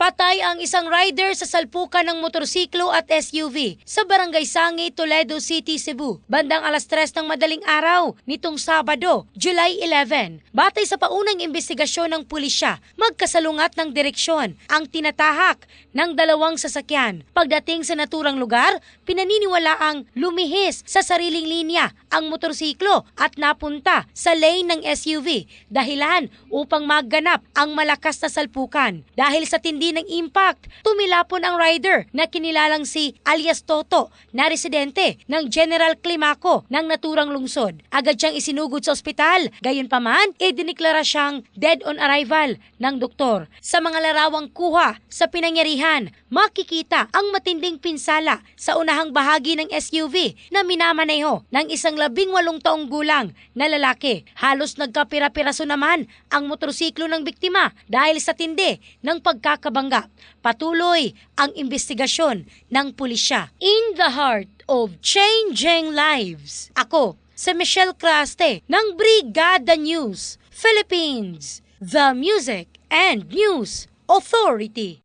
Patay ang isang rider sa salpukan ng motorsiklo at SUV sa Barangay Sangi, Toledo City, Cebu. Bandang alas 3 ng madaling araw nitong Sabado, July 11. Batay sa paunang investigasyon ng pulisya, magkasalungat ng direksyon ang tinatahak ng dalawang sasakyan. Pagdating sa naturang lugar, pinaniniwalaang lumihis sa sariling linya ang motorsiklo at napunta sa lane ng SUV, dahilan upang magganap ang malakas na salpukan. Dahil sa tindi ng impact, tumilapon ang rider na kinilalang si alias Toto na residente ng General Climaco ng naturang lungsod. Agad siyang isinugod sa ospital, gayunpaman, idiniklara siyang dead on arrival ng doktor. Sa mga larawang kuha sa pinangyarihan, makikita ang matinding pinsala sa unahang bahagi ng SUV na minamaneho ng isang 18 taong gulang na lalaki. Halos nagkapira-piraso naman ang motorsiklo ng biktima dahil sa tindi ng pagkakabangga. Patuloy ang investigasyon ng pulisya. In the heart of changing lives, ako si Michelle Craste ng Brigada News Philippines, the Music and News Authority.